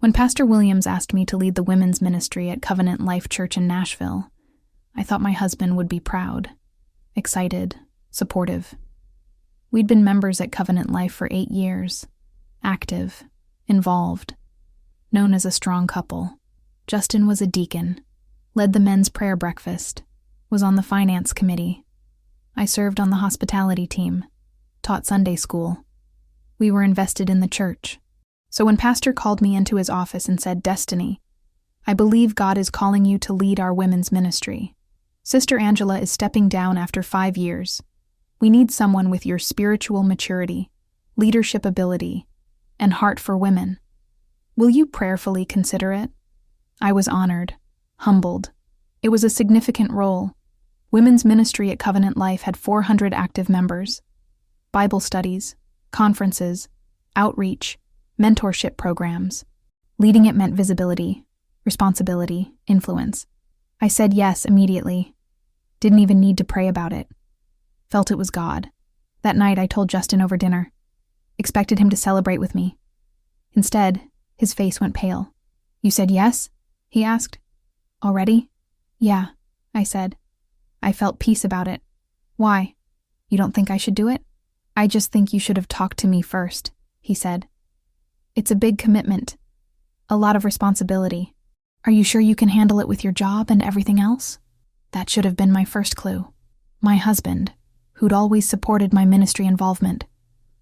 When Pastor Williams asked me to lead the women's ministry at Covenant Life Church in Nashville, I thought my husband would be proud, excited, supportive. We'd been members at Covenant Life for 8 years, active, involved, known as a strong couple. Justin was a deacon, led the men's prayer breakfast, was on the finance committee. I served on the hospitality team, taught Sunday school. We were invested in the church. So when Pastor called me into his office and said, "Destiny, I believe God is calling you to lead our women's ministry. Sister Angela is stepping down after 5 years. We need someone with your spiritual maturity, leadership ability, and heart for women. Will you prayerfully consider it?" I was honored, humbled. It was a significant role. Women's ministry at Covenant Life had 400 active members. Bible studies, conferences, outreach, mentorship programs. Leading it meant visibility, responsibility, influence. I said yes immediately. Didn't even need to pray about it. Felt it was God. That night I told Justin over dinner. Expected him to celebrate with me. Instead, his face went pale. "You said yes?" he asked. "Already?" "Yeah," I said. I felt peace about it. "Why? You don't think I should do it?" "I just think you should have talked to me first," he said. "It's a big commitment. A lot of responsibility. Are you sure you can handle it with your job and everything else?" That should have been my first clue. My husband, who'd always supported my ministry involvement,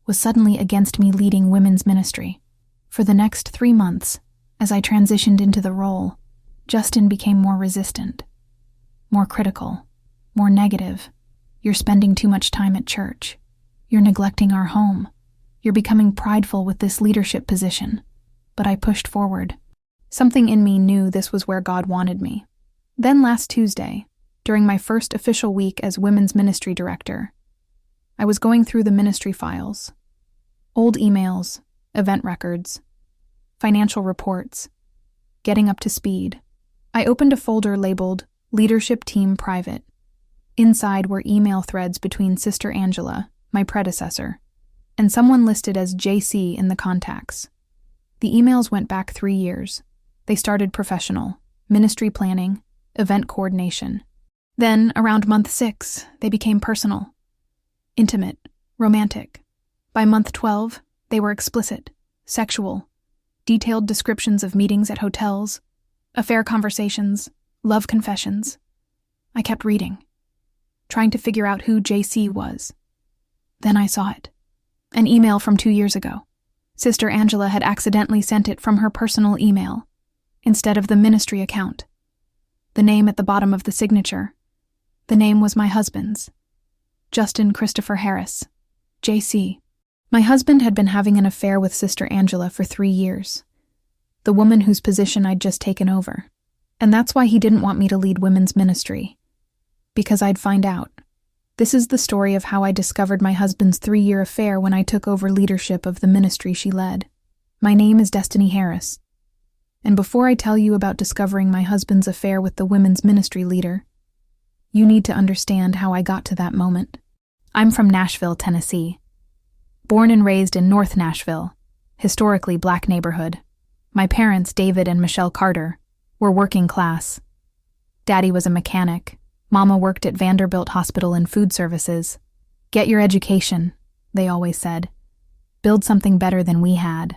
was suddenly against me leading women's ministry. For the next 3 months, as I transitioned into the role, Justin became more resistant, more critical, more negative. "You're spending too much time at church. You're neglecting our home. You're becoming prideful with this leadership position." But I pushed forward. Something in me knew this was where God wanted me. Then last Tuesday, during my first official week as women's ministry director, I was going through the ministry files, old emails, event records, financial reports, getting up to speed. I opened a folder labeled Leadership Team Private. Inside were email threads between Sister Angela, my predecessor, and someone listed as JC in the contacts. The emails went back 3 years. They started professional, ministry planning, event coordination. Then, around month 6, they became personal, intimate, romantic. By month 12, they were explicit, sexual, detailed descriptions of meetings at hotels, affair conversations, love confessions. I kept reading, trying to figure out who JC was. Then I saw it. An email from 2 years ago. Sister Angela had accidentally sent it from her personal email, instead of the ministry account. The name at the bottom of the signature. The name was my husband's. Justin Christopher Harris, JC. My husband had been having an affair with Sister Angela for 3 years, the woman whose position I'd just taken over. And that's why he didn't want me to lead women's ministry. Because I'd find out. This is the story of how I discovered my husband's 3-year affair when I took over leadership of the ministry she led. My name is Destiny Harris. And before I tell you about discovering my husband's affair with the women's ministry leader, you need to understand how I got to that moment. I'm from Nashville, Tennessee. Born and raised in North Nashville, historically black neighborhood. My parents, David and Michelle Carter, were working class. Daddy was a mechanic. Mama worked at Vanderbilt Hospital in food services. "Get your education," they always said. "Build something better than we had."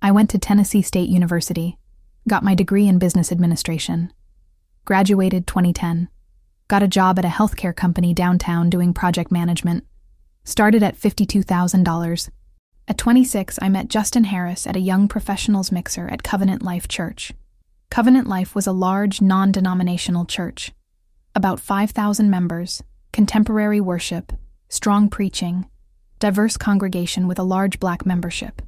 I went to Tennessee State University, got my degree in business administration. Graduated 2010. Got a job at a healthcare company downtown doing project management. Started at $52,000. At 26, I met Justin Harris at a young professionals mixer at Covenant Life Church. Covenant Life was a large, non-denominational church. About 5,000 members, contemporary worship, strong preaching, diverse congregation with a large black membership.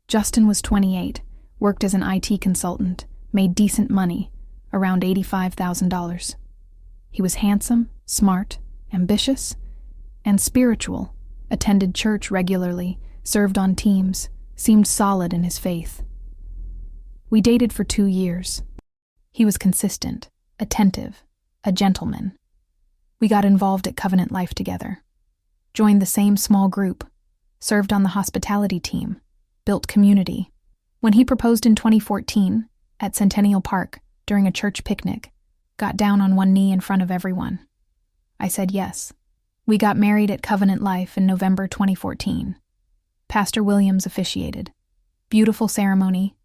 Justin was 28, worked as an IT consultant, made decent money, around $85,000. He was handsome, smart, ambitious, and spiritual, attended church regularly, served on teams, seemed solid in his faith. We dated for 2 years. He was consistent, attentive, a gentleman. We got involved at Covenant Life together, joined the same small group, served on the hospitality team, built community. When he proposed in 2014 at Centennial Park during a church picnic, got down on one knee in front of everyone. I said yes. We got married at Covenant Life in November 2014. Pastor Williams officiated. Beautiful ceremony,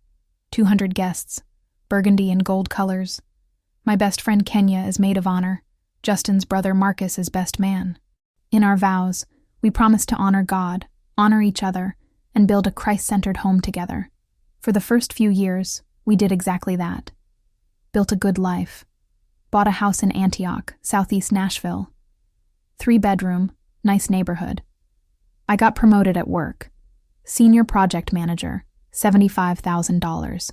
200 guests, burgundy and gold colors. My best friend Kenya as maid of honor, Justin's brother Marcus as best man. In our vows, we promised to honor God, honor each other, and build a Christ-centered home together. For the first few years, we did exactly that. Built a good life. Bought a house in Antioch, southeast Nashville. 3-bedroom, nice neighborhood. I got promoted at work. Senior project manager, $75,000.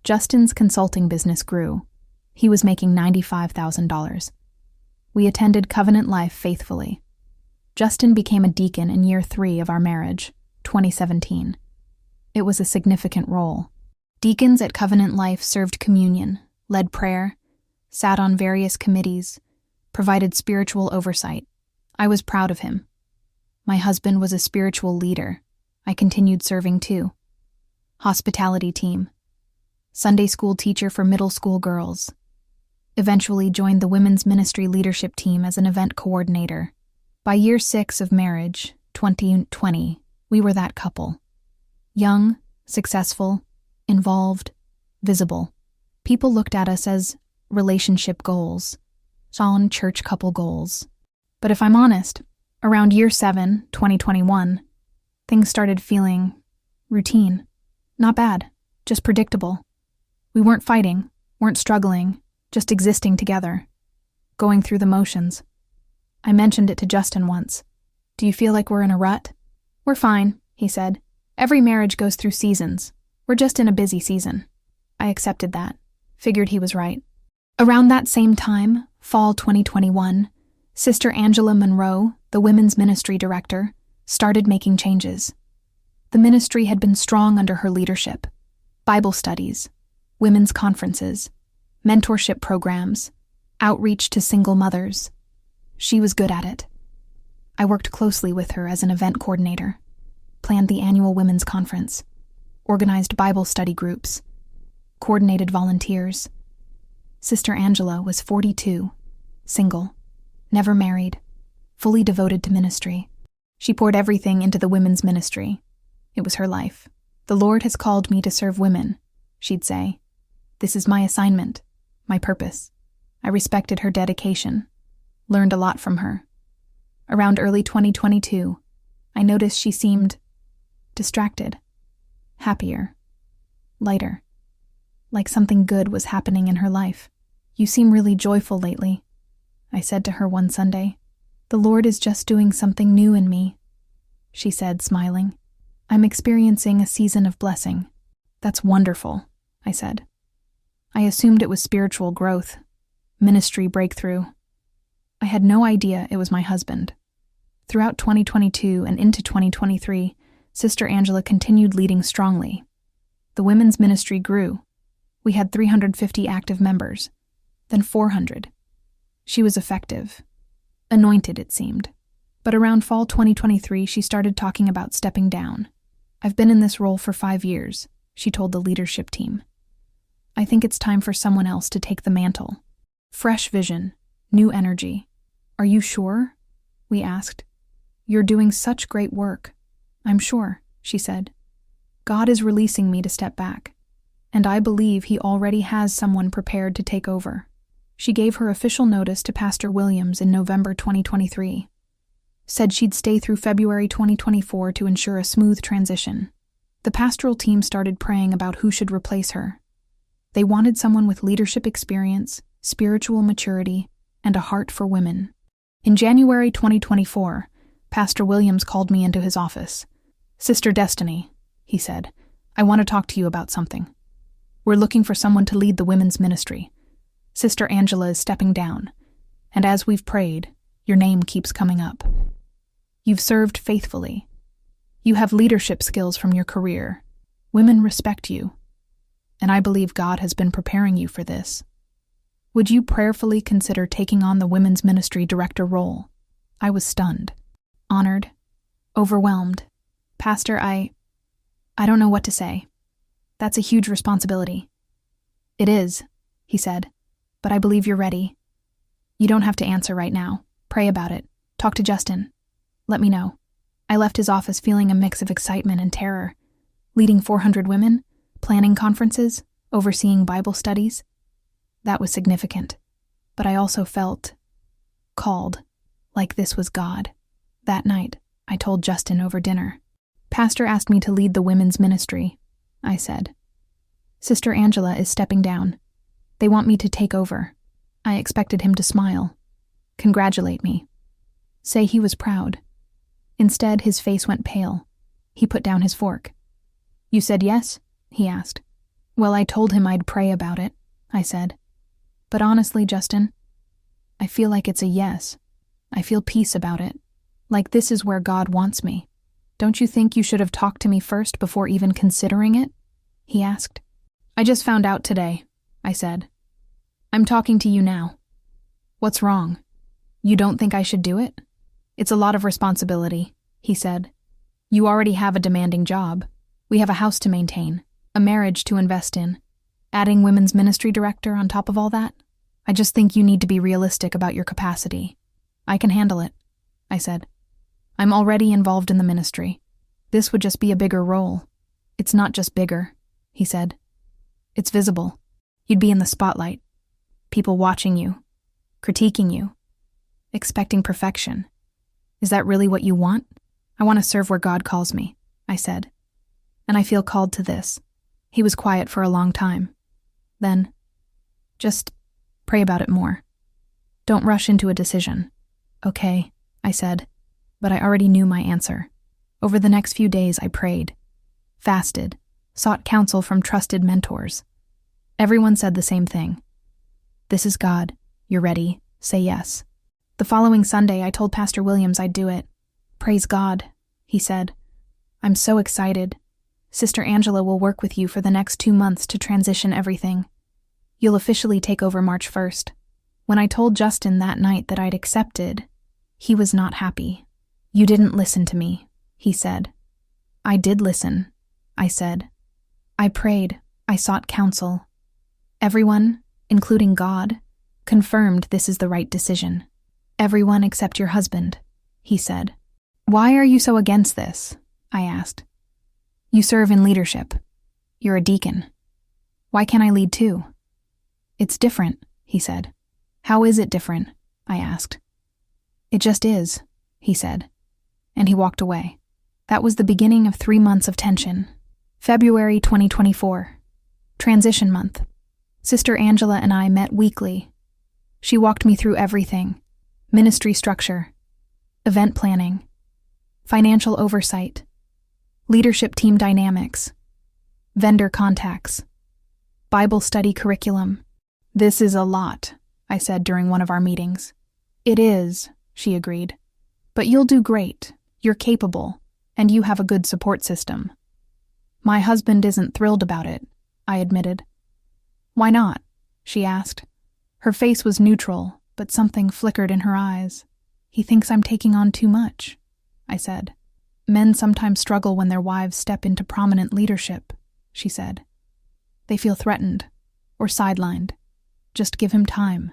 Justin's consulting business grew. He was making $95,000. We attended Covenant Life faithfully. Justin became a deacon in year 3 of our marriage, 2017. It was a significant role. Deacons at Covenant Life served communion, led prayer, sat on various committees, provided spiritual oversight. I was proud of him. My husband was a spiritual leader. I continued serving too. Hospitality team. Sunday school teacher for middle school girls. Eventually joined the women's ministry leadership team as an event coordinator. By year 6 of marriage, 2020, we were that couple. Young, successful, involved, visible. People looked at us as relationship goals, on church couple goals. But if I'm honest, around year 7, 2021, things started feeling routine. Not bad, just predictable. We weren't fighting, weren't struggling, just existing together, going through the motions. I mentioned it to Justin once. Do you feel like we're in a rut? We're fine, he said. Every marriage goes through seasons. We're just in a busy season. I accepted that. Figured he was right. Around that same time, fall 2021, Sister Angela Monroe, the women's ministry director, started making changes. The ministry had been strong under her leadership. Bible studies, women's conferences, mentorship programs, outreach to single mothers. She was good at it. I worked closely with her as an event coordinator, planned the annual women's conference, organized Bible study groups, coordinated volunteers. Sister Angela was 42, single, never married, fully devoted to ministry. She poured everything into the women's ministry. It was her life. The Lord has called me to serve women, she'd say. This is my assignment, my purpose. I respected her dedication, learned a lot from her. Around early 2022, I noticed she seemed distracted, happier, lighter, like something good was happening in her life. You seem really joyful lately, I said to her one Sunday. The Lord is just doing something new in me, she said, smiling. I'm experiencing a season of blessing. That's wonderful, I said. I assumed it was spiritual growth, ministry breakthrough. I had no idea it was my husband. Throughout 2022 and into 2023, Sister Angela continued leading strongly. The women's ministry grew. We had 350 active members, then 400. She was effective. Anointed, it seemed. But around fall 2023, she started talking about stepping down. I've been in this role for 5 years, she told the leadership team. I think it's time for someone else to take the mantle. Fresh vision, new energy. Are you sure? We asked. You're doing such great work. I'm sure, she said. God is releasing me to step back, and I believe he already has someone prepared to take over. She gave her official notice to Pastor Williams in November 2023. Said she'd stay through February 2024 to ensure a smooth transition. The pastoral team started praying about who should replace her. They wanted someone with leadership experience, spiritual maturity, and a heart for women. In January 2024, Pastor Williams called me into his office. Sister Destiny, he said, I want to talk to you about something. We're looking for someone to lead the women's ministry. Sister Angela is stepping down, and as we've prayed, your name keeps coming up. You've served faithfully. You have leadership skills from your career. Women respect you, and I believe God has been preparing you for this. Would you prayerfully consider taking on the women's ministry director role? I was stunned, honored, overwhelmed. Pastor, I don't know what to say. That's a huge responsibility. It is, he said, but I believe you're ready. You don't have to answer right now. Pray about it. Talk to Justin. Let me know. I left his office feeling a mix of excitement and terror. Leading 400 women, planning conferences, overseeing Bible studies. That was significant. But I also felt called, like this was God. That night, I told Justin over dinner. Pastor asked me to lead the women's ministry, I said. Sister Angela is stepping down. They want me to take over. I expected him to smile, congratulate me, say he was proud. Instead, his face went pale. He put down his fork. You said yes? He asked. Well, I told him I'd pray about it, I said. But honestly, Justin, I feel like it's a yes. I feel peace about it. Like this is where God wants me. Don't you think you should have talked to me first before even considering it? He asked. I just found out today, I said. I'm talking to you now. What's wrong? You don't think I should do it? It's a lot of responsibility, he said. You already have a demanding job. We have a house to maintain, a marriage to invest in. Adding women's ministry director on top of all that? I just think you need to be realistic about your capacity. I can handle it, I said. I'm already involved in the ministry. This would just be a bigger role. It's not just bigger, he said. It's visible. You'd be in the spotlight. People watching you, critiquing you, expecting perfection. Is that really what you want? I want to serve where God calls me, I said. And I feel called to this. He was quiet for a long time. Then, just pray about it more. Don't rush into a decision. Okay, I said, but I already knew my answer. Over the next few days, I prayed, fasted, sought counsel from trusted mentors. Everyone said the same thing. This is God. You're ready. Say yes. The following Sunday, I told Pastor Williams I'd do it. Praise God, he said. I'm so excited. Sister Angela will work with you for the next 2 months to transition everything. You'll officially take over March 1st. When I told Justin that night that I'd accepted, he was not happy. You didn't listen to me, he said. I did listen, I said. I prayed. I sought counsel. Everyone, including God, confirmed this is the right decision. Everyone except your husband, he said. Why are you so against this? I asked. You serve in leadership. You're a deacon. Why can't I lead too? It's different, he said. How is it different? I asked. It just is, he said. And he walked away. That was the beginning of 3 months of tension. February 2024. Transition month. Sister Angela and I met weekly. She walked me through everything. Ministry structure, event planning, financial oversight, leadership team dynamics, vendor contacts, Bible study curriculum. This is a lot, I said during one of our meetings. It is, she agreed. But you'll do great. You're capable, and you have a good support system. My husband isn't thrilled about it, I admitted. Why not? She asked. Her face was neutral, but something flickered in her eyes. He thinks I'm taking on too much, I said. Men sometimes struggle when their wives step into prominent leadership, she said. They feel threatened or sidelined. Just give him time.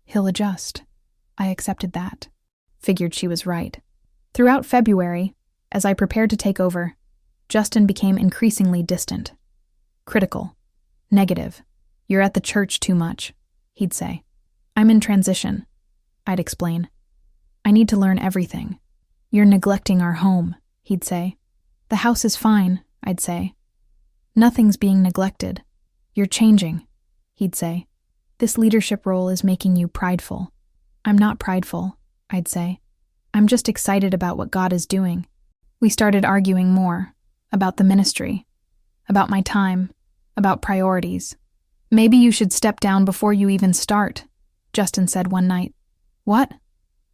He'll adjust. I accepted that. Figured she was right. Throughout February, as I prepared to take over, Justin became increasingly distant. Critical. Negative. You're at the church too much, he'd say. I'm in transition, I'd explain. I need to learn everything. You're neglecting our home, he'd say. The house is fine, I'd say. Nothing's being neglected. You're changing, he'd say. This leadership role is making you prideful. I'm not prideful, I'd say. I'm just excited about what God is doing. We started arguing more about the ministry, about my time, about priorities. Maybe you should step down before you even start, Justin said one night. What?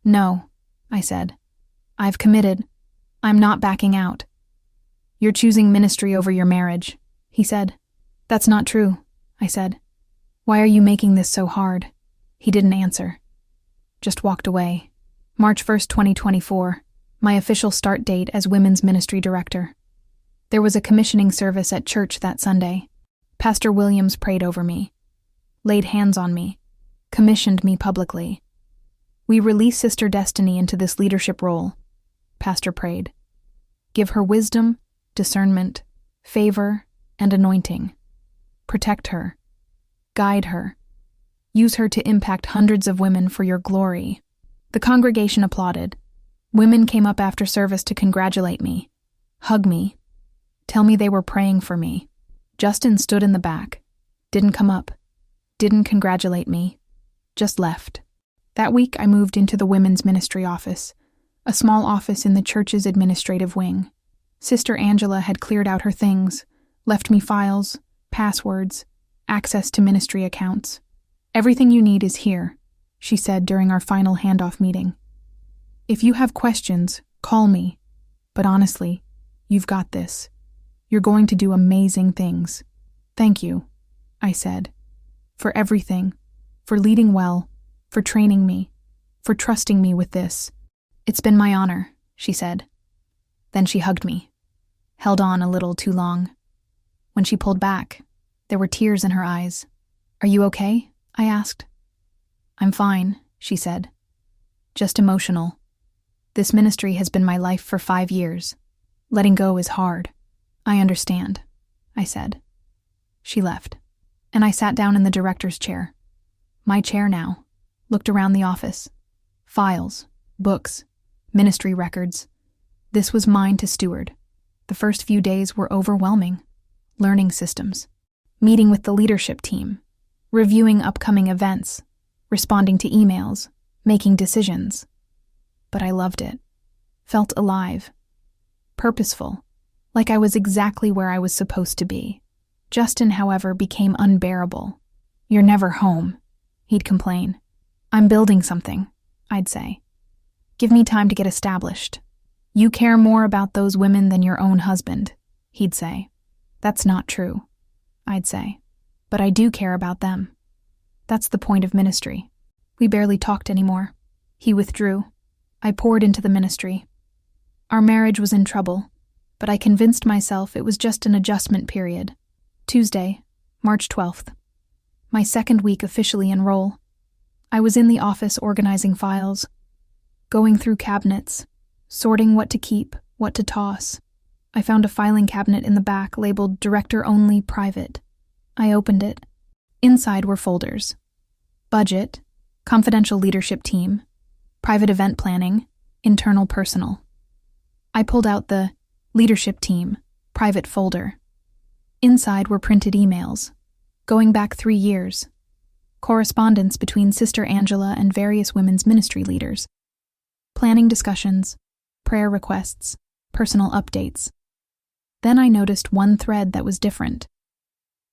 No, I said. I've committed. I'm not backing out. You're choosing ministry over your marriage, he said. That's not true, I said. Why are you making this so hard? He didn't answer. Just walked away. March 1st, 2024, my official start date as Women's Ministry Director. There was a commissioning service at church that Sunday. Pastor Williams prayed over me, laid hands on me, commissioned me publicly. We release Sister Destiny into this leadership role, Pastor prayed. Give her wisdom, discernment, favor, and anointing. Protect her. Guide her. Use her to impact hundreds of women for your glory. The congregation applauded. Women came up after service to congratulate me, hug me, tell me they were praying for me. Justin stood in the back, didn't come up, didn't congratulate me, just left. That week I moved into the women's ministry office, a small office in the church's administrative wing. Sister Angela had cleared out her things, left me files, passwords, access to ministry accounts. Everything you need is here, she said during our final handoff meeting. If you have questions, call me. But honestly, you've got this. You're going to do amazing things. Thank you, I said, for everything, for leading well, for training me, for trusting me with this. It's been my honor, she said. Then she hugged me, held on a little too long. When she pulled back, there were tears in her eyes. Are you okay? I asked. I'm fine, she said. Just emotional. This ministry has been my life for 5 years. Letting go is hard. I understand, I said. She left, and I sat down in the director's chair. My chair now. Looked around the office. Files, books, ministry records. This was mine to steward. The first few days were overwhelming. Learning systems. Meeting with the leadership team. Reviewing upcoming events. Responding to emails. Making decisions. But I loved it. Felt alive. Purposeful. Like I was exactly where I was supposed to be. Justin, however, became unbearable. You're never home, he'd complain. I'm building something, I'd say. Give me time to get established. You care more about those women than your own husband, he'd say. That's not true, I'd say. But I do care about them. That's the point of ministry. We barely talked anymore. He withdrew. I poured into the ministry. Our marriage was in trouble, but I convinced myself it was just an adjustment period. Tuesday, March 12th. My second week officially in role. I was in the office organizing files, going through cabinets, sorting what to keep, what to toss. I found a filing cabinet in the back labeled Director Only Private. I opened it. Inside were folders. Budget, Confidential Leadership Team, Private Event Planning, Internal Personal. I pulled out the Leadership Team, Private folder. Inside were printed emails, going back 3 years, correspondence between Sister Angela and various women's ministry leaders, planning discussions, prayer requests, personal updates. Then I noticed one thread that was different.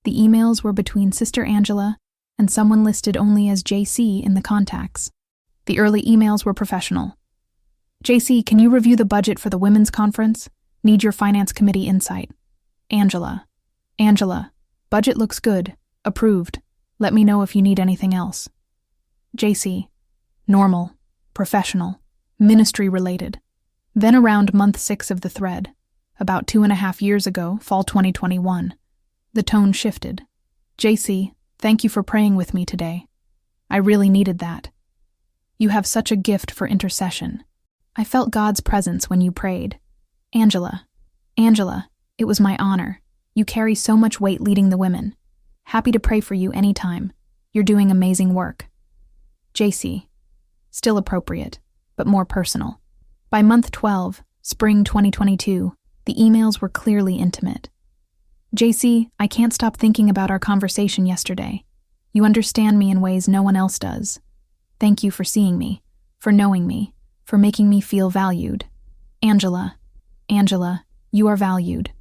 The emails were between Sister Angela and someone listed only as JC in the contacts. The early emails were professional. JC, can you review the budget for the women's conference? Need your finance committee insight. Angela, budget looks good. Approved. Let me know if you need anything else. JC, normal, professional, ministry related. Then around month 6 of the thread, about 2.5 years ago, fall 2021, the tone shifted. JC, thank you for praying with me today. I really needed that. You have such a gift for intercession. I felt God's presence when you prayed. Angela, it was my honor. You carry so much weight leading the women. Happy to pray for you anytime. You're doing amazing work. JC, still appropriate, but more personal. By month 12, spring 2022, the emails were clearly intimate. JC, I can't stop thinking about our conversation yesterday. You understand me in ways no one else does. Thank you for seeing me, for knowing me, for making me feel valued. Angela, you are valued.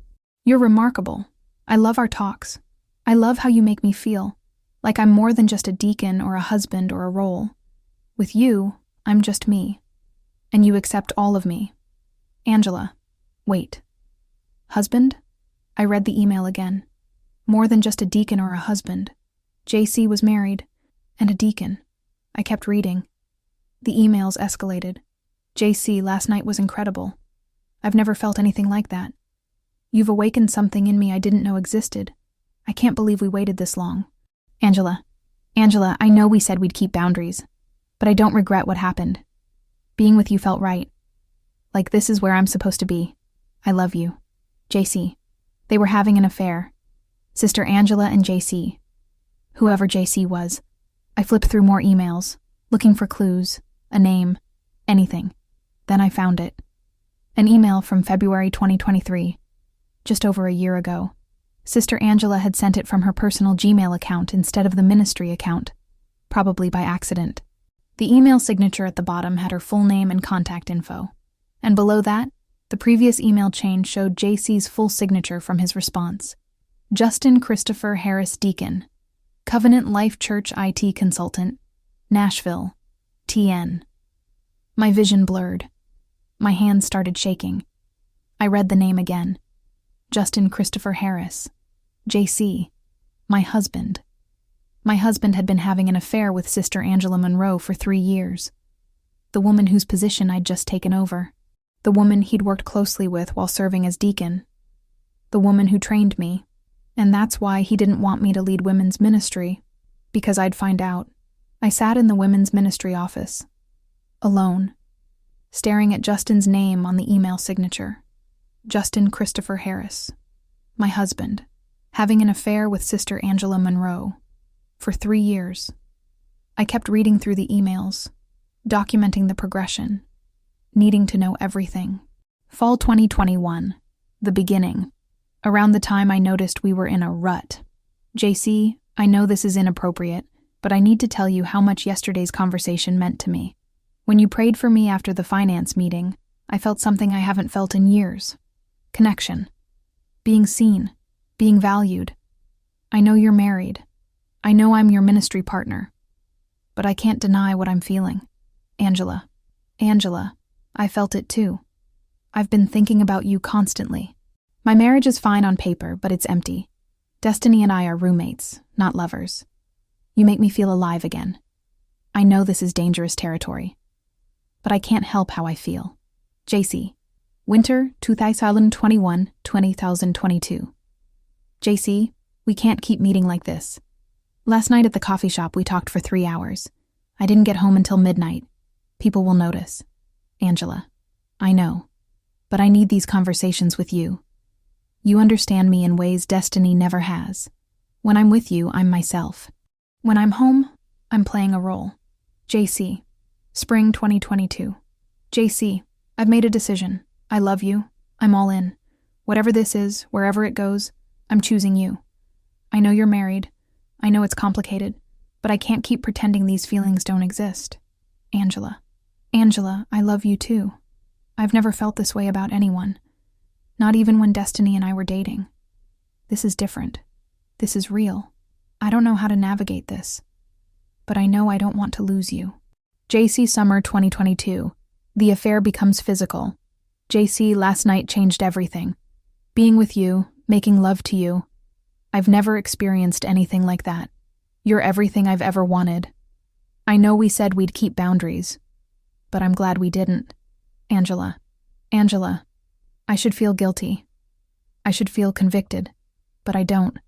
You're remarkable. I love our talks. I love how you make me feel, like I'm more than just a deacon or a husband or a role. With you, I'm just me. And you accept all of me. Angela, wait. Husband? I read the email again. More than just a deacon or a husband. JC was married, and a deacon. I kept reading. The emails escalated. JC, last night was incredible. I've never felt anything like that. You've awakened something in me I didn't know existed. I can't believe we waited this long. Angela, I know we said we'd keep boundaries, but I don't regret what happened. Being with you felt right. Like this is where I'm supposed to be. I love you. JC. They were having an affair. Sister Angela and JC. Whoever JC was. I flipped through more emails, looking for clues, a name, anything. Then I found it. An email from February 2023, just over a year ago. Sister Angela had sent it from her personal Gmail account instead of the ministry account, probably by accident. The email signature at the bottom had her full name and contact info, and below that, the previous email chain showed JC's full signature from his response. Justin Christopher Harris Deacon, Covenant Life Church IT Consultant, Nashville, TN. My vision blurred. My hands started shaking. I read the name again. Justin Christopher Harris, JC, my husband. My husband had been having an affair with Sister Angela Monroe for 3 years. The woman whose position I'd just taken over. The woman he'd worked closely with while serving as deacon. The woman who trained me. And that's why he didn't want me to lead women's ministry, because I'd find out. I sat in the women's ministry office, alone, staring at Justin's name on the email signature. Justin Christopher Harris, my husband, having an affair with Sister Angela Monroe for 3 years. I kept reading through the emails, documenting the progression, needing to know everything. Fall 2021, the beginning. Around the time I noticed we were in a rut. JC, I know this is inappropriate, but I need to tell you how much yesterday's conversation meant to me. When you prayed for me after the finance meeting, I felt something I haven't felt in years. Connection. Being seen. Being valued. I know you're married. I know I'm your ministry partner. But I can't deny what I'm feeling. Angela, I felt it too. I've been thinking about you constantly. My marriage is fine on paper, but it's empty. Destiny and I are roommates, not lovers. You make me feel alive again. I know this is dangerous territory, but I can't help how I feel. JC, Winter 2021-2022. JC, we can't keep meeting like this. Last night at the coffee shop we talked for 3 hours. I didn't get home until midnight. People will notice. Angela, I know, but I need these conversations with you. You understand me in ways Destiny never has. When I'm with you, I'm myself. When I'm home, I'm playing a role. JC, Spring 2022. JC, I've made a decision. I love you. I'm all in. Whatever this is, wherever it goes, I'm choosing you. I know you're married. I know it's complicated, but I can't keep pretending these feelings don't exist. Angela, I love you too. I've never felt this way about anyone. Not even when Destiny and I were dating. This is different. This is real. I don't know how to navigate this, but I know I don't want to lose you. JC Summer 2022. The affair becomes physical. JC, last night changed everything. Being with you, making love to you. I've never experienced anything like that. You're everything I've ever wanted. I know we said we'd keep boundaries, but I'm glad we didn't. Angela, I should feel guilty. I should feel convicted, but I don't.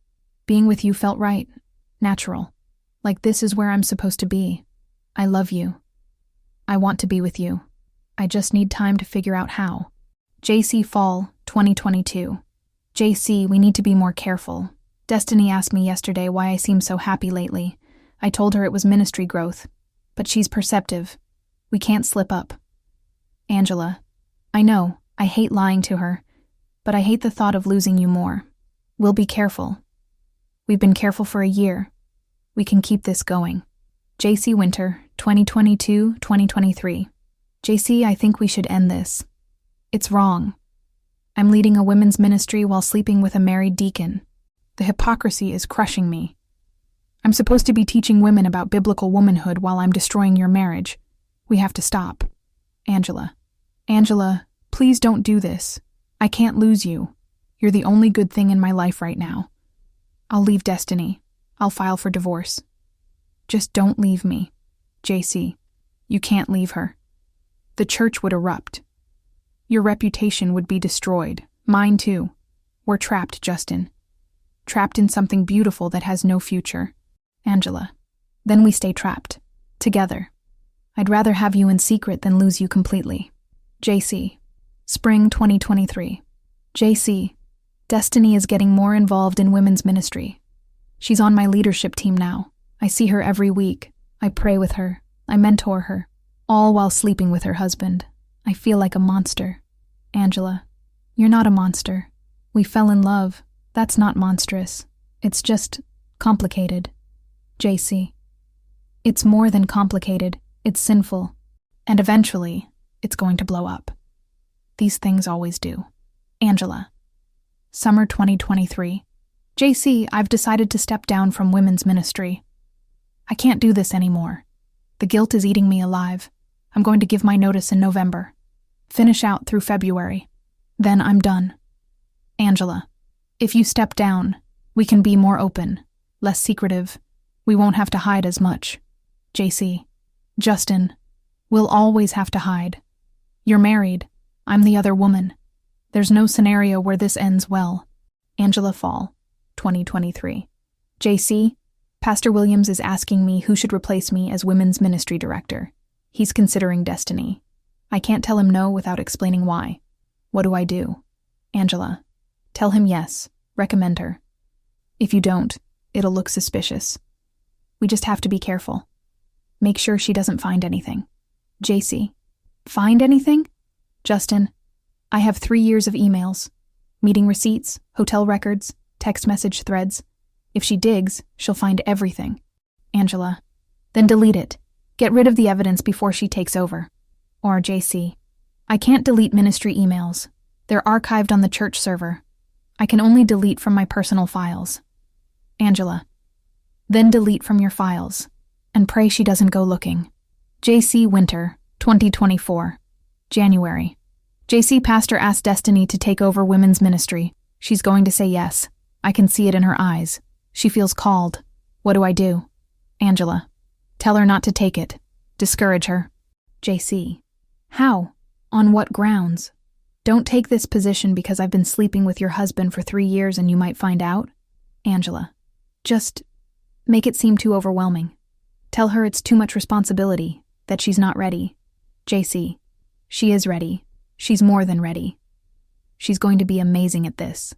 Being with you felt right, natural. Like this is where I'm supposed to be. I love you. I want to be with you. I just need time to figure out how. JC Fall 2022. JC, we need to be more careful. Destiny asked me yesterday why I seem so happy lately. I told her it was ministry growth, but she's perceptive. We can't slip up. Angela, I know, I hate lying to her, but I hate the thought of losing you more. We'll be careful. We've been careful for a year. We can keep this going. JC Winter 2022-2023. JC, I think we should end this. It's wrong. I'm leading a women's ministry while sleeping with a married deacon. The hypocrisy is crushing me. I'm supposed to be teaching women about biblical womanhood while I'm destroying your marriage. We have to stop. Angela, please don't do this. I can't lose you. You're the only good thing in my life right now. I'll leave Destiny. I'll file for divorce. Just don't leave me. JC, you can't leave her. The church would erupt. Your reputation would be destroyed. Mine too. We're trapped, Justin. Trapped in something beautiful that has no future. Angela. Then we stay trapped. Together. I'd rather have you in secret than lose you completely. JC. Spring 2023. JC. Destiny is getting more involved in women's ministry. She's on my leadership team now. I see her every week. I pray with her. I mentor her. All while sleeping with her husband. I feel like a monster. Angela. You're not a monster. We fell in love. That's not monstrous. It's just complicated. JC. It's more than complicated. It's sinful. And eventually, it's going to blow up. These things always do. Angela. Summer 2023. JC, I've decided to step down from women's ministry. I can't do this anymore. The guilt is eating me alive. I'm going to give my notice in November. Finish out through February. Then I'm done. Angela. If you step down, we can be more open, less secretive. We won't have to hide as much. JC. Justin. We'll always have to hide. You're married. I'm the other woman. There's no scenario where this ends well. Angela Fall, 2023. JC. Pastor Williams is asking me who should replace me as women's ministry director. He's considering Destiny. I can't tell him no without explaining why. What do I do? Angela. Tell him yes. Recommend her. If you don't, it'll look suspicious. We just have to be careful. Make sure she doesn't find anything. JC. Find anything? Justin. I have 3 years of emails. Meeting receipts, hotel records, text message threads. If she digs, she'll find everything. Angela. Then delete it. Get rid of the evidence before she takes over. Or JC. I can't delete ministry emails. They're archived on the church server. I can only delete from my personal files. Angela. Then delete from your files. And pray she doesn't go looking. JC Winter, 2024. January. JC Pastor asked Destiny to take over women's ministry. She's going to say yes. I can see it in her eyes. She feels called. What do I do? Angela. Tell her not to take it. Discourage her. JC. How? On what grounds? Don't take this position because I've been sleeping with your husband for 3 years and you might find out. Angela. Just make it seem too overwhelming. Tell her it's too much responsibility, that she's not ready. JC. She is ready. She's more than ready. She's going to be amazing at this.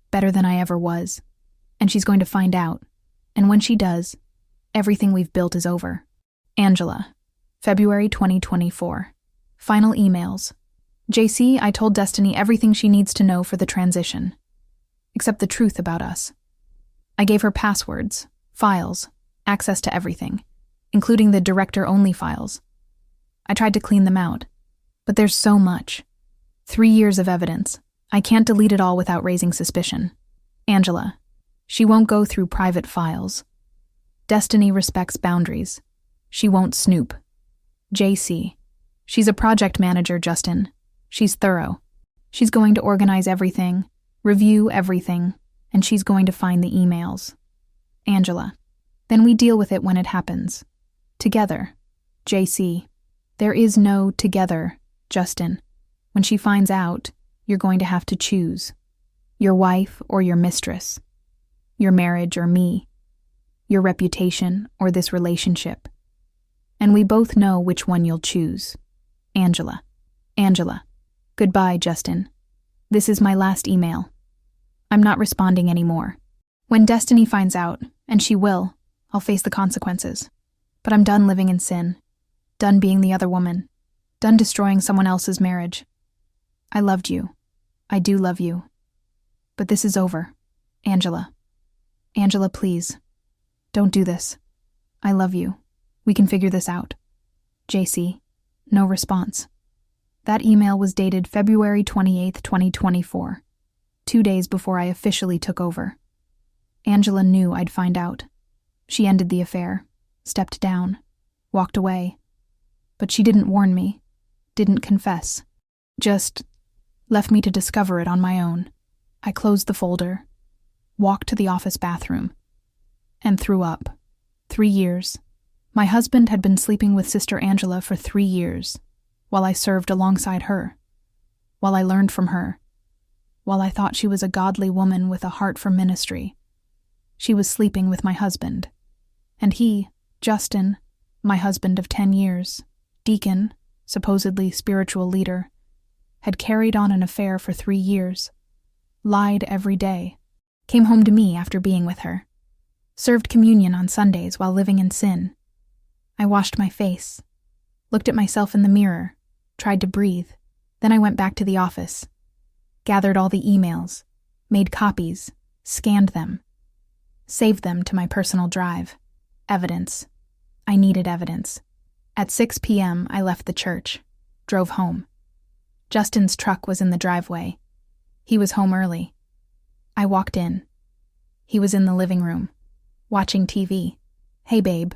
Better than I ever was. And she's going to find out. And when she does, everything we've built is over. Angela. February 2024. Final emails. JC, I told Destiny everything she needs to know for the transition. Except the truth about us. I gave her passwords, files, access to everything, including the director-only files. I tried to clean them out, but there's so much. 3 years of evidence. I can't delete it all without raising suspicion. Angela. She won't go through private files. Destiny respects boundaries. She won't snoop. JC. She's a project manager, Justin. She's thorough. She's going to organize everything, review everything, and she's going to find the emails. Angela. Then we deal with it when it happens. Together. JC. There is no together, Justin. When she finds out, you're going to have to choose. Your wife or your mistress. Your marriage or me. Your reputation or this relationship. And we both know which one you'll choose. Angela. Angela. Goodbye, Justin. This is my last email. I'm not responding anymore. When Destiny finds out, and she will, I'll face the consequences. But I'm done living in sin. Done being the other woman. Done destroying someone else's marriage. I loved you. I do love you. But this is over. Angela. Angela, please. Don't do this. I love you. We can figure this out. JC. No response. That email was dated February 28, 2024, 2 days before I officially took over. Angela knew I'd find out. She ended the affair, stepped down, walked away. But she didn't warn me, didn't confess, just left me to discover it on my own. I closed the folder, walked to the office bathroom, and threw up. 3 years. My husband had been sleeping with Sister Angela for 3 years, while I served alongside her, while I learned from her, while I thought she was a godly woman with a heart for ministry. She was sleeping with my husband. And he, Justin, my husband of 10 years, deacon, supposedly spiritual leader, had carried on an affair for 3 years, lied every day, came home to me after being with her, served communion on Sundays while living in sin. I washed my face, looked at myself in the mirror, tried to breathe. Then I went back to the office, gathered all the emails, made copies, scanned them, saved them to my personal drive. Evidence. I needed evidence. At 6 p.m., I left the church, drove home. Justin's truck was in the driveway. He was home early. I walked in. He was in the living room, watching TV. "Hey, babe,"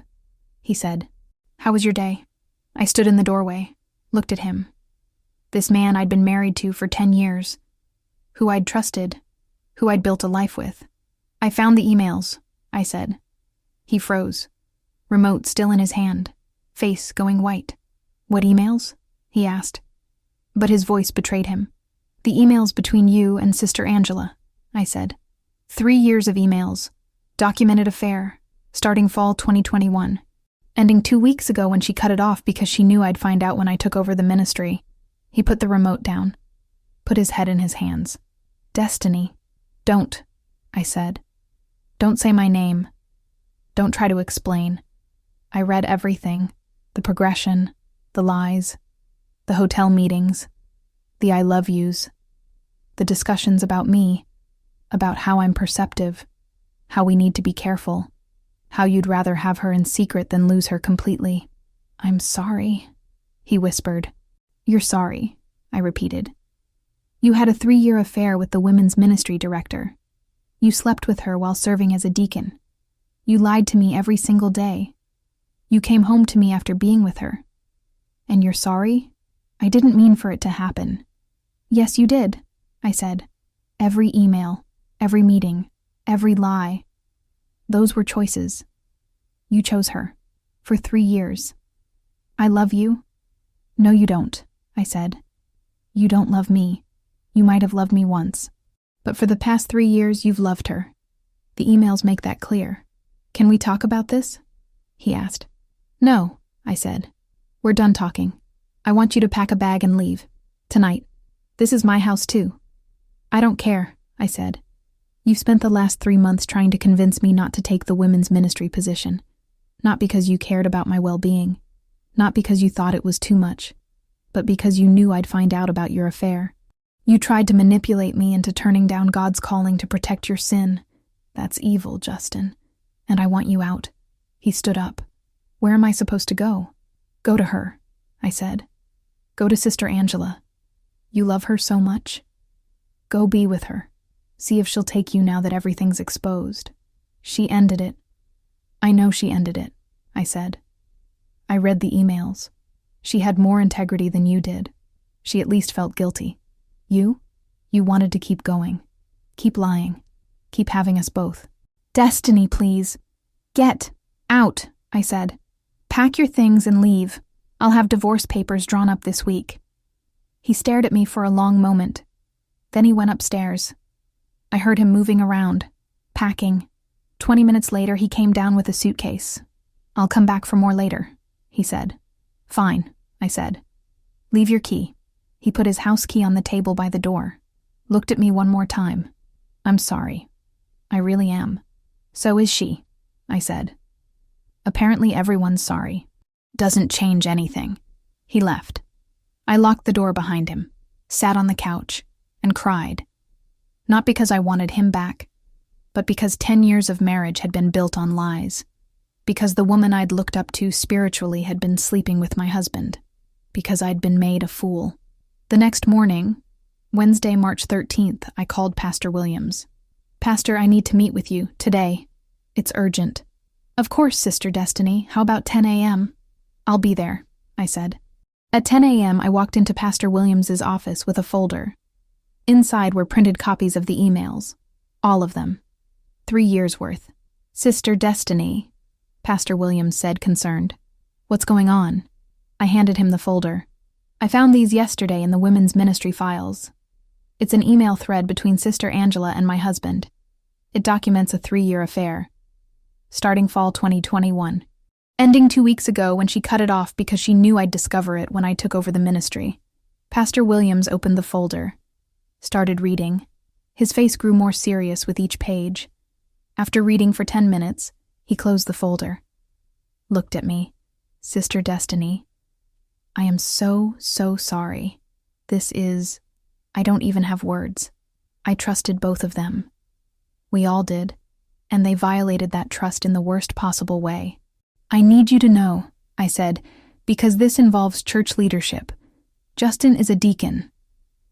he said. "How was your day?" I stood in the doorway, looked at him. This man I'd been married to for 10 years, who I'd trusted, who I'd built a life with. "I found the emails," I said. He froze, remote still in his hand, face going white. "What emails?" he asked. But his voice betrayed him. "The emails between you and Sister Angela," I said. 3 years of emails, documented affair, starting fall 2021, ending 2 weeks ago when she cut it off because she knew I'd find out when I took over the ministry. He put the remote down, put his head in his hands. "Destiny, don't," I said. "Don't say my name. Don't try to explain. I read everything, the progression, the lies, the hotel meetings, the I love yous, the discussions about me, about how I'm perceptive, how we need to be careful, how you'd rather have her in secret than lose her completely." "I'm sorry," he whispered. "You're sorry," I repeated. "You had a 3-year affair with the women's ministry director. You slept with her while serving as a deacon. You lied to me every single day. You came home to me after being with her. And you're sorry? I didn't mean for it to happen." "Yes, you did," I said. "Every email, every meeting, every lie. Those were choices. You chose her. For 3 years. I love you." "No, you don't," I said. "You don't love me. You might have loved me once. But for the past 3 years, you've loved her. The emails make that clear. Can we talk about this?" he asked. "No," I said. "We're done talking. I want you to pack a bag and leave. Tonight. This is my house too." "I don't care," I said. "You've spent the last 3 months trying to convince me not to take the women's ministry position. Not because you cared about my well-being. Not because you thought it was too much. But because you knew I'd find out about your affair. You tried to manipulate me into turning down God's calling to protect your sin. That's evil, Justin. And I want you out." He stood up. "Where am I supposed to go?" "Go to her," I said. "Go to Sister Angela. You love her so much. Go be with her. See if she'll take you now that everything's exposed. She ended it." "I know she ended it," I said. "I read the emails. She had more integrity than you did. She at least felt guilty. You wanted to keep going. Keep lying. Keep having us both." "Destiny, please. Get out," I said. "Pack your things and leave. I'll have divorce papers drawn up this week." He stared at me for a long moment. Then he went upstairs. I heard him moving around, packing. 20 minutes later, he came down with a suitcase. "I'll come back for more later," he said. "Fine," I said. "Leave your key." He put his house key on the table by the door, looked at me one more time. "I'm sorry. I really am." "So is she," I said. "Apparently everyone's sorry. Doesn't change anything." He left. I locked the door behind him, sat on the couch, and cried. Not because I wanted him back, but because 10 years of marriage had been built on lies. Because the woman I'd looked up to spiritually had been sleeping with my husband. Because I'd been made a fool. The next morning, Wednesday, March 13th, I called Pastor Williams. "Pastor, I need to meet with you, today. It's urgent." "Of course, Sister Destiny. How about 10 a.m.? "I'll be there," I said. At 10 a.m., I walked into Pastor Williams's office with a folder. Inside were printed copies of the emails. All of them. 3 years' worth. "Sister Destiny," Pastor Williams said, concerned. "What's going on?" I handed him the folder. "I found these yesterday in the women's ministry files. It's an email thread between Sister Angela and my husband. It documents a 3-year affair. Starting fall 2021. Ending 2 weeks ago when she cut it off because she knew I'd discover it when I took over the ministry. Pastor Williams opened the folder. Started reading. His face grew more serious with each page. After reading for 10 minutes, he closed the folder. Looked at me. Sister Destiny, I am so sorry. I don't even have words. I trusted both of them. We all did, and they violated that trust in the worst possible way. I need you to know, I said, because this involves church leadership. Justin is a deacon.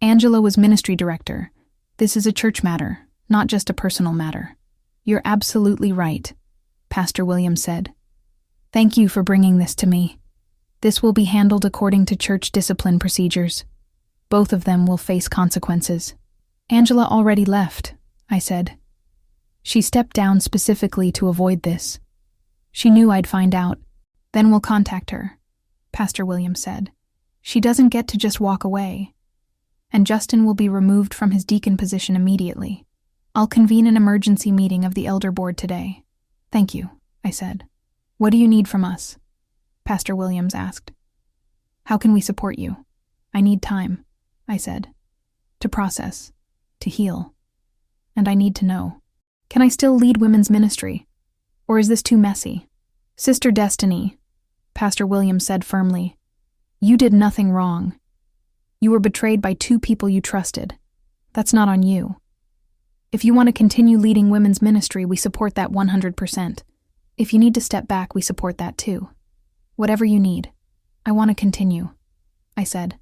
Angela was ministry director. This is a church matter, not just a personal matter. You're absolutely right, Pastor Williams said. Thank you for bringing this to me. This will be handled according to church discipline procedures. Both of them will face consequences. Angela already left, I said. She stepped down specifically to avoid this. She knew I'd find out. Then we'll contact her, Pastor Williams said. She doesn't get to just walk away. And Justin will be removed from his deacon position immediately. I'll convene an emergency meeting of the elder board today. Thank you, I said. What do you need from us? Pastor Williams asked. How can we support you? I need time, I said. To process, to heal. And I need to know. Can I still lead women's ministry? Or is this too messy? Sister Destiny, Pastor Williams said firmly, you did nothing wrong. You were betrayed by 2 people you trusted. That's not on you. If you want to continue leading women's ministry, we support that 100%. If you need to step back, we support that too. Whatever you need. I want to continue, I said.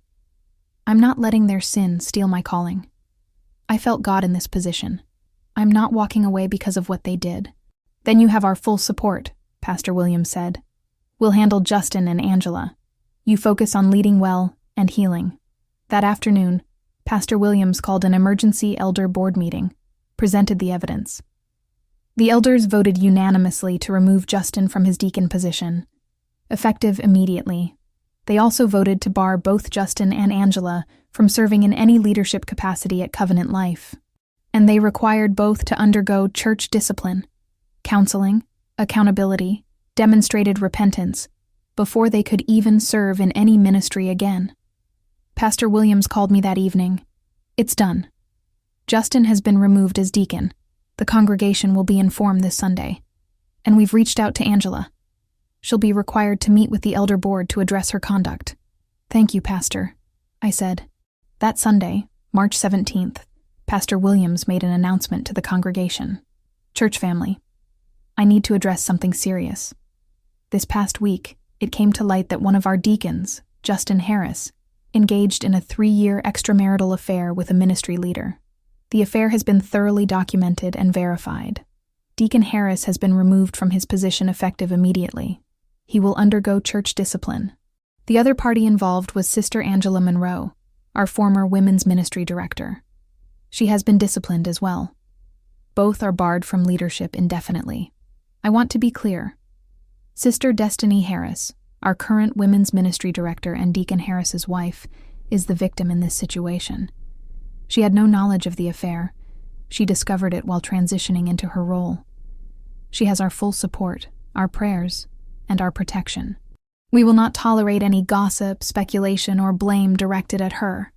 I'm not letting their sin steal my calling. I felt God in this position. I'm not walking away because of what they did. Then you have our full support, Pastor Williams said. We'll handle Justin and Angela. You focus on leading well and healing. That afternoon, Pastor Williams called an emergency elder board meeting, presented the evidence. The elders voted unanimously to remove Justin from his deacon position, effective immediately. They also voted to bar both Justin and Angela from serving in any leadership capacity at Covenant Life. And they required both to undergo church discipline, counseling, accountability, demonstrated repentance, before they could even serve in any ministry again. Pastor Williams called me that evening. It's done. Justin has been removed as deacon. The congregation will be informed this Sunday. And we've reached out to Angela. She'll be required to meet with the elder board to address her conduct. Thank you, Pastor, I said. That Sunday, March 17th, Pastor Williams made an announcement to the congregation. Church family, I need to address something serious. This past week, it came to light that one of our deacons, Justin Harris, engaged in a 3-year extramarital affair with a ministry leader. The affair has been thoroughly documented and verified. Deacon Harris has been removed from his position effective immediately. He will undergo church discipline. The other party involved was Sister Angela Monroe, our former women's ministry director. She has been disciplined as well. Both are barred from leadership indefinitely. I want to be clear. Sister Destiny Harris, our current women's ministry director and Deacon Harris's wife, is the victim in this situation. She had no knowledge of the affair. She discovered it while transitioning into her role. She has our full support, our prayers, and our protection. We will not tolerate any gossip, speculation, or blame directed at her.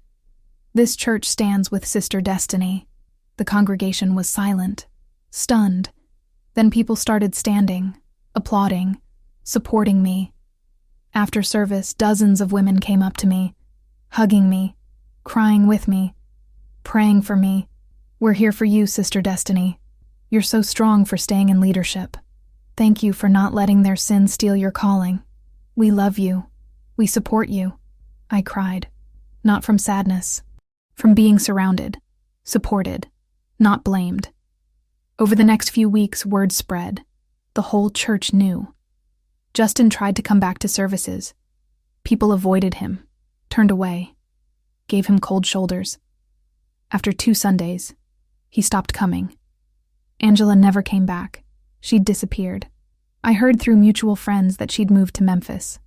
This church stands with Sister Destiny. The congregation was silent, stunned. Then people started standing, applauding, supporting me. After service, dozens of women came up to me, hugging me, crying with me, praying for me. We're here for you, Sister Destiny. You're so strong for staying in leadership. Thank you for not letting their sin steal your calling. We love you. We support you. I cried, not from sadness, from being surrounded, supported, not blamed. Over the next few weeks, word spread. The whole church knew. Justin tried to come back to services. People avoided him, turned away, gave him cold shoulders. After 2 Sundays, he stopped coming. Angela never came back. She'd disappeared. I heard through mutual friends that she'd moved to Memphis.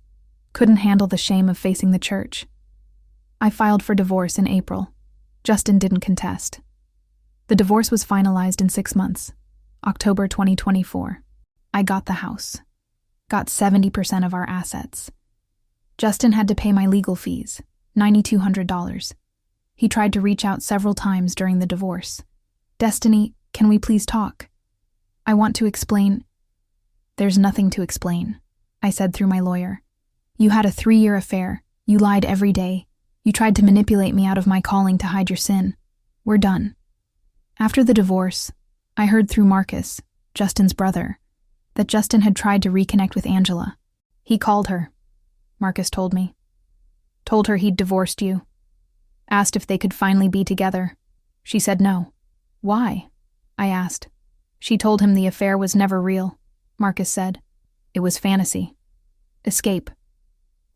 Couldn't handle the shame of facing the church. I filed for divorce in April. Justin didn't contest. The divorce was finalized in 6 months, October 2024. I got the house. Got 70% of our assets. Justin had to pay my legal fees, $9,200. He tried to reach out several times during the divorce. Destiny, can we please talk? I want to explain. There's nothing to explain, I said through my lawyer. You had a 3-year affair. You lied every day. You tried to manipulate me out of my calling to hide your sin. We're done. After the divorce, I heard through Marcus, Justin's brother, that Justin had tried to reconnect with Angela. He called her, Marcus told me. Told her he'd divorced you. Asked if they could finally be together. She said no. Why? I asked. She told him the affair was never real, Marcus said. It was fantasy. Escape.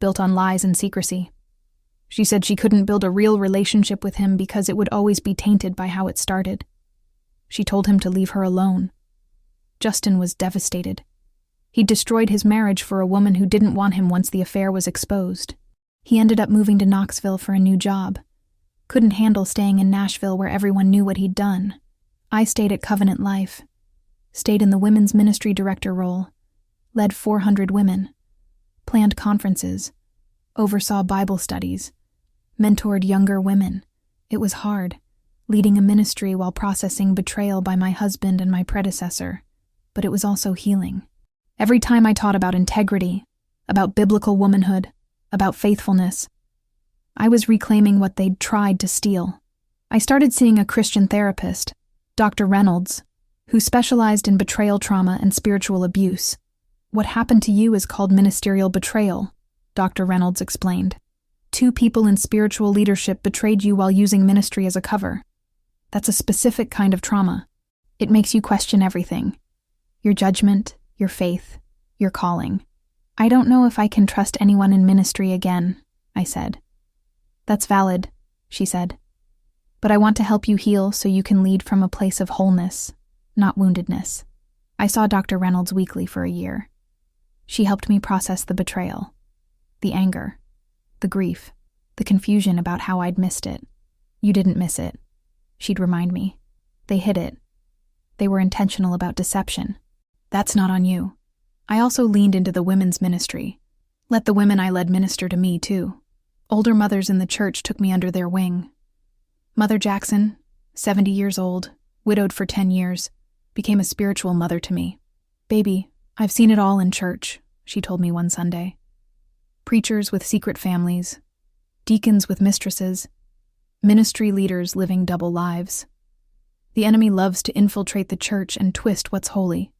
Built on lies and secrecy. She said she couldn't build a real relationship with him because it would always be tainted by how it started. She told him to leave her alone. Justin was devastated. He'd destroyed his marriage for a woman who didn't want him once the affair was exposed. He ended up moving to Knoxville for a new job. Couldn't handle staying in Nashville where everyone knew what he'd done. I stayed at Covenant Life. Stayed in the women's ministry director role. Led 400 women. Planned conferences. Oversaw Bible studies. Mentored younger women. It was hard, leading a ministry while processing betrayal by my husband and my predecessor. But it was also healing. Every time I taught about integrity, about biblical womanhood, about faithfulness, I was reclaiming what they'd tried to steal. I started seeing a Christian therapist, Dr. Reynolds, who specialized in betrayal trauma and spiritual abuse. What happened to you is called ministerial betrayal, Dr. Reynolds explained. 2 people in spiritual leadership betrayed you while using ministry as a cover. That's a specific kind of trauma. It makes you question everything. Your judgment, your faith, your calling. I don't know if I can trust anyone in ministry again, I said. That's valid, she said. But I want to help you heal so you can lead from a place of wholeness, not woundedness. I saw Dr. Reynolds weekly for a year. She helped me process the betrayal, the anger, the grief, the confusion about how I'd missed it. You didn't miss it, she'd remind me. They hid it. They were intentional about deception. That's not on you. I also leaned into the women's ministry. Let the women I led minister to me, too. Older mothers in the church took me under their wing. Mother Jackson, 70 years old, widowed for 10 years, became a spiritual mother to me. Baby, I've seen it all in church, she told me one Sunday. Preachers with secret families, deacons with mistresses, ministry leaders living double lives. The enemy loves to infiltrate the church and twist what's holy.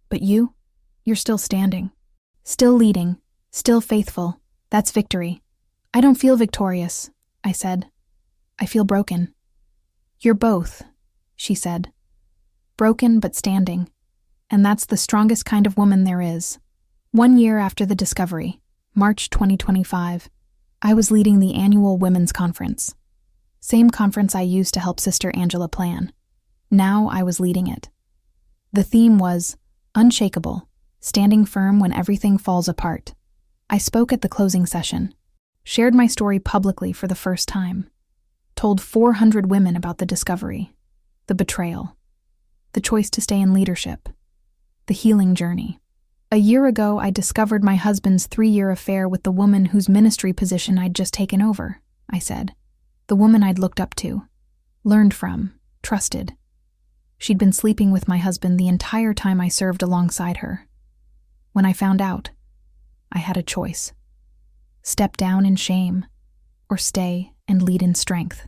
But you're still standing, still leading, still faithful. That's victory. I don't feel victorious, I said. I feel broken. You're both, she said. Broken but standing. And that's the strongest kind of woman there is. 1 year after the discovery, March 2025, I was leading the annual women's conference. Same conference I used to help Sister Angela plan. Now I was leading it. The theme was unshakable, standing firm when everything falls apart. I spoke at the closing session, shared my story publicly for the first time, told 400 women about the discovery, the betrayal, the choice to stay in leadership, the healing journey. A year ago, I discovered my husband's 3-year affair with the woman whose ministry position I'd just taken over, I said. The woman I'd looked up to, learned from, trusted. She'd been sleeping with my husband the entire time I served alongside her. When I found out, I had a choice. Step down in shame, or stay and lead in strength.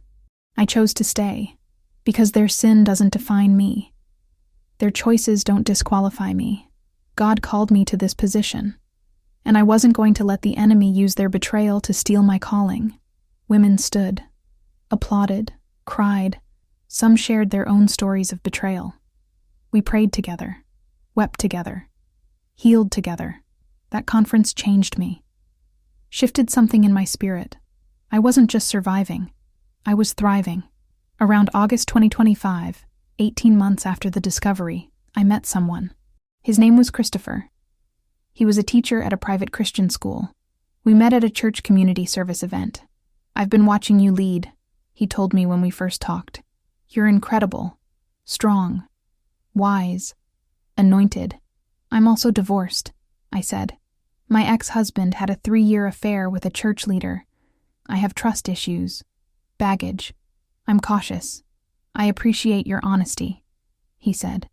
I chose to stay, because their sin doesn't define me. Their choices don't disqualify me. God called me to this position, and I wasn't going to let the enemy use their betrayal to steal my calling. Women stood, applauded, cried. Some shared their own stories of betrayal. We prayed together, wept together, healed together. That conference changed me, shifted something in my spirit. I wasn't just surviving, I was thriving. Around August 2025, 18 months after the discovery, I met someone. His name was Christopher. He was a teacher at a private Christian school. We met at a church community service event. I've been watching you lead, he told me when we first talked. You're incredible, strong, wise, anointed. I'm also divorced, I said. My ex-husband had a 3-year affair with a church leader. I have trust issues, baggage. I'm cautious. I appreciate your honesty, he said.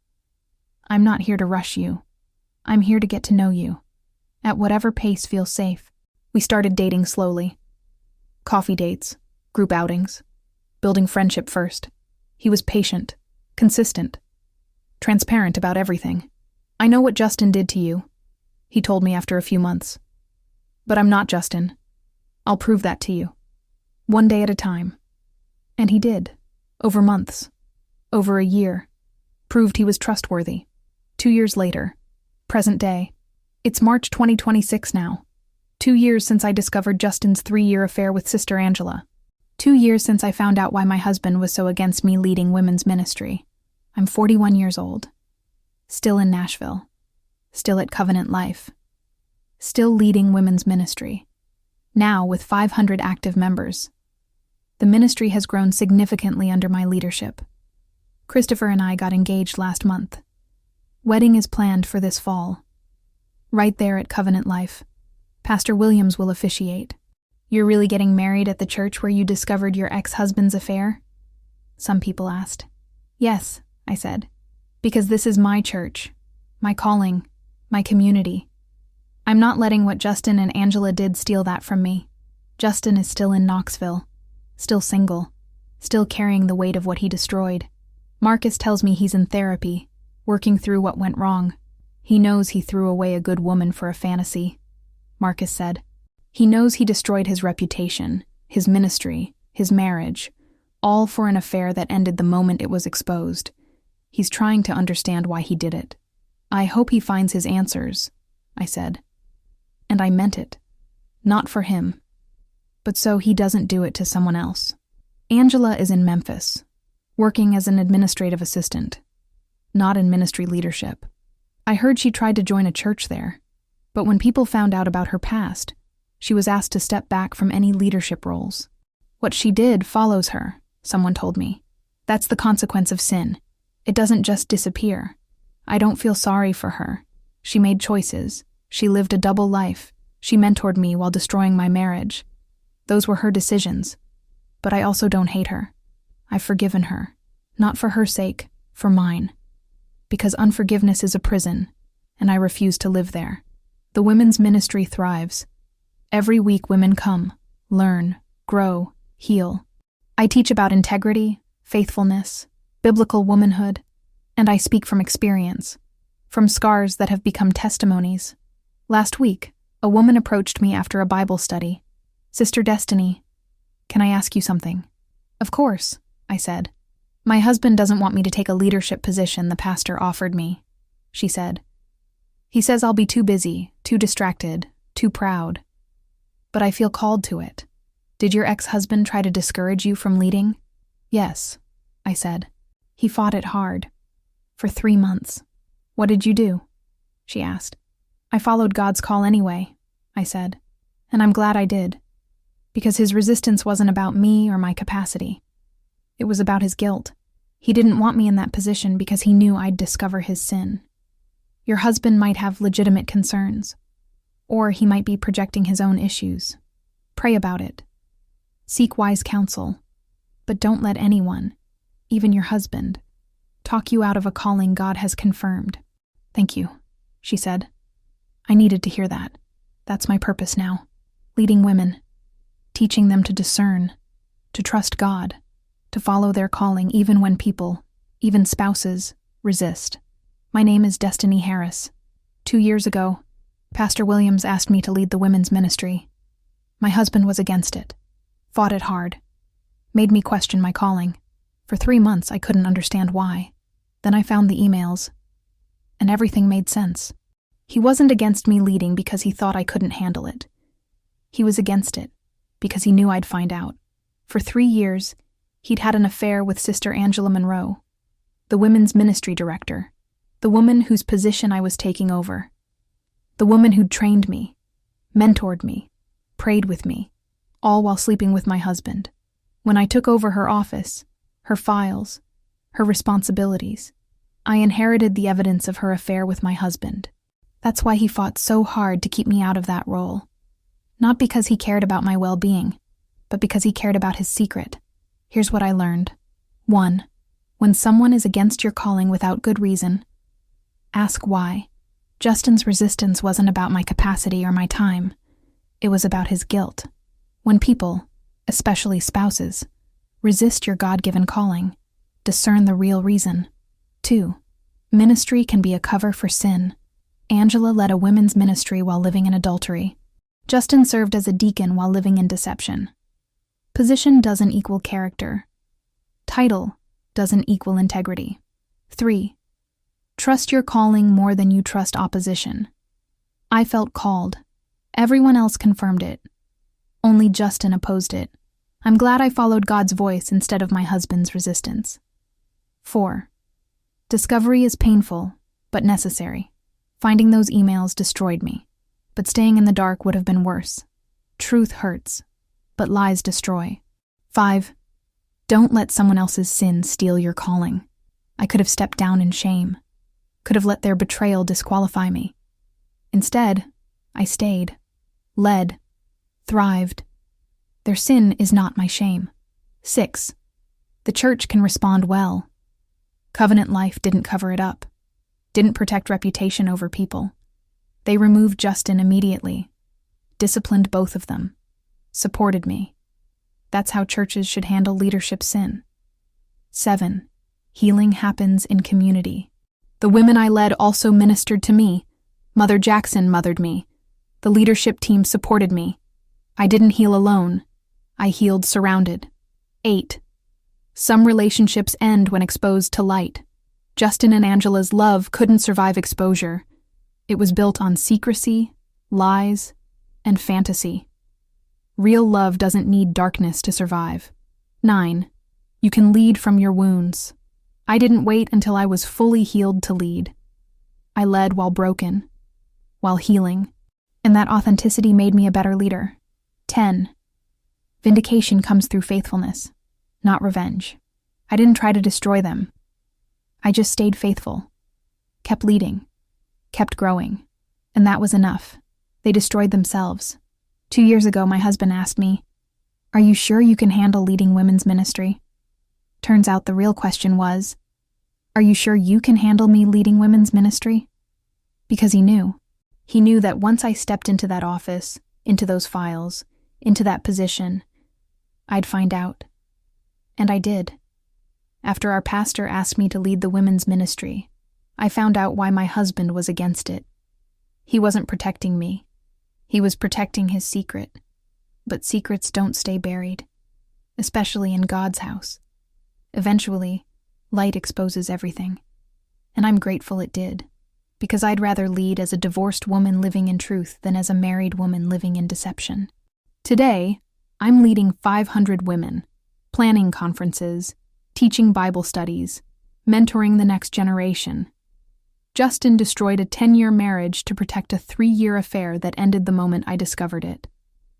I'm not here to rush you. I'm here to get to know you. At whatever pace feels safe. We started dating slowly. Coffee dates, group outings, building friendship first. He was patient, consistent, transparent about everything. I know what Justin did to you, he told me after a few months. But I'm not Justin. I'll prove that to you. One day at a time. And he did. Over months. Over a year. Proved he was trustworthy. 2 years later. Present day. It's March 2026 now. 2 years since I discovered Justin's 3-year affair with Sister Angela. 2 years since I found out why my husband was so against me leading women's ministry. I'm 41 years old. Still in Nashville. Still at Covenant Life. Still leading women's ministry. Now with 500 active members. The ministry has grown significantly under my leadership. Christopher and I got engaged last month. Wedding is planned for this fall. Right there at Covenant Life. Pastor Williams will officiate. You're really getting married at the church where you discovered your ex-husband's affair? Some people asked. Yes, I said. Because this is my church, my calling, my community. I'm not letting what Justin and Angela did steal that from me. Justin is still in Knoxville, still single, still carrying the weight of what he destroyed. Marcus tells me he's in therapy, working through what went wrong. He knows he threw away a good woman for a fantasy, Marcus said. He knows he destroyed his reputation, his ministry, his marriage, all for an affair that ended the moment it was exposed. He's trying to understand why he did it. I hope he finds his answers, I said. And I meant it. Not for him, but so he doesn't do it to someone else. Angela is in Memphis, working as an administrative assistant, not in ministry leadership. I heard she tried to join a church there, but when people found out about her past, she was asked to step back from any leadership roles. What she did follows her, someone told me. That's the consequence of sin. It doesn't just disappear. I don't feel sorry for her. She made choices. She lived a double life. She mentored me while destroying my marriage. Those were her decisions. But I also don't hate her. I've forgiven her. Not for her sake, for mine. Because unforgiveness is a prison, and I refuse to live there. The women's ministry thrives. Every week women come, learn, grow, heal. I teach about integrity, faithfulness, biblical womanhood, and I speak from experience, from scars that have become testimonies. Last week, a woman approached me after a Bible study. Sister Destiny, can I ask you something? Of course, I said. My husband doesn't want me to take a leadership position the pastor offered me, she said. He says I'll be too busy, too distracted, too proud. But I feel called to it. Did your ex-husband try to discourage you from leading? Yes, I said. He fought it hard. For 3 months. What did you do? She asked. I followed God's call anyway, I said. And I'm glad I did. Because his resistance wasn't about me or my capacity. It was about his guilt. He didn't want me in that position because he knew I'd discover his sin. Your husband might have legitimate concerns. Or he might be projecting his own issues. Pray about it. Seek wise counsel. But don't let anyone, even your husband, talk you out of a calling God has confirmed. Thank you, she said. I needed to hear that. That's my purpose now. Leading women. Teaching them to discern, to trust God, to follow their calling even when people, even spouses, resist. My name is Destiny Harris. 2 years ago, Pastor Williams asked me to lead the women's ministry. My husband was against it, fought it hard, made me question my calling. For 3 months, I couldn't understand why. Then I found the emails, and everything made sense. He wasn't against me leading because he thought I couldn't handle it. He was against it because he knew I'd find out. For 3 years, he'd had an affair with Sister Angela Monroe, the women's ministry director, the woman whose position I was taking over, the woman who'd trained me, mentored me, prayed with me, all while sleeping with my husband. When I took over her office, her files, her responsibilities, I inherited the evidence of her affair with my husband. That's why he fought so hard to keep me out of that role. Not because he cared about my well-being, but because he cared about his secret. Here's what I learned. 1. When someone is against your calling without good reason, ask why. Justin's resistance wasn't about my capacity or my time. It was about his guilt. When people, especially spouses, resist your God-given calling, discern the real reason. 2. Ministry can be a cover for sin. Angela led a women's ministry while living in adultery. Justin served as a deacon while living in deception. Position doesn't equal character. Title doesn't equal integrity. 3. Trust your calling more than you trust opposition. I felt called. Everyone else confirmed it. Only Justin opposed it. I'm glad I followed God's voice instead of my husband's resistance. 4. Discovery is painful, but necessary. Finding those emails destroyed me, but staying in the dark would have been worse. Truth hurts, but lies destroy. 5. Don't let someone else's sin steal your calling. I could have stepped down in shame, could have let their betrayal disqualify me. Instead, I stayed, led, thrived. Their sin is not my shame. 6. The church can respond well. Covenant life didn't cover it up, didn't protect reputation over people. They removed Justin immediately, disciplined both of them, supported me. That's how churches should handle leadership sin. 7. Healing happens in community. The women I led also ministered to me. Mother Jackson mothered me. The leadership team supported me. I didn't heal alone. I healed surrounded. 8. Some relationships end when exposed to light. Justin and Angela's love couldn't survive exposure. It was built on secrecy, lies, and fantasy. Real love doesn't need darkness to survive. 9. You can lead from your wounds. I didn't wait until I was fully healed to lead. I led while broken, while healing, and that authenticity made me a better leader. 10. Vindication comes through faithfulness, not revenge. I didn't try to destroy them. I just stayed faithful, kept leading, kept growing, and that was enough. They destroyed themselves. 2 years ago, my husband asked me, "Are you sure you can handle leading women's ministry?" Turns out the real question was, "Are you sure you can handle me leading women's ministry?" Because he knew. He knew that once I stepped into that office, into those files, into that position, I'd find out. And I did. After our pastor asked me to lead the women's ministry, I found out why my husband was against it. He wasn't protecting me. He was protecting his secret. But secrets don't stay buried, especially in God's house. Eventually, light exposes everything. And I'm grateful it did, because I'd rather lead as a divorced woman living in truth than as a married woman living in deception. Today, I'm leading 500 women, planning conferences, teaching Bible studies, mentoring the next generation. Justin destroyed a 10-year marriage to protect a 3-year affair that ended the moment I discovered it.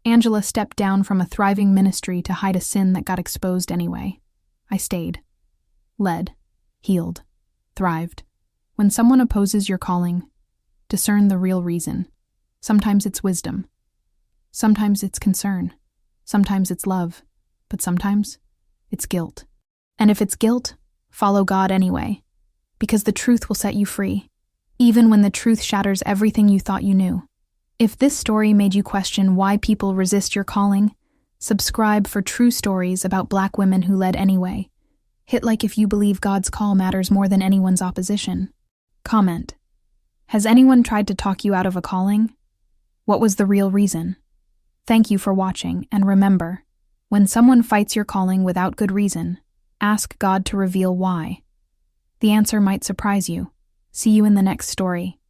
Angela stepped down from a thriving ministry to hide a sin that got exposed anyway. I stayed, led, healed, thrived. When someone opposes your calling, discern the real reason. Sometimes it's wisdom. Sometimes it's concern. Sometimes it's love. But sometimes it's guilt. And if it's guilt, follow God anyway, because the truth will set you free, even when the truth shatters everything you thought you knew. If this story made you question why people resist your calling, subscribe for true stories about Black women who led anyway. Hit like if you believe God's call matters more than anyone's opposition. Comment. Has anyone tried to talk you out of a calling? What was the real reason? Thank you for watching, and remember, when someone fights your calling without good reason, ask God to reveal why. The answer might surprise you. See you in the next story.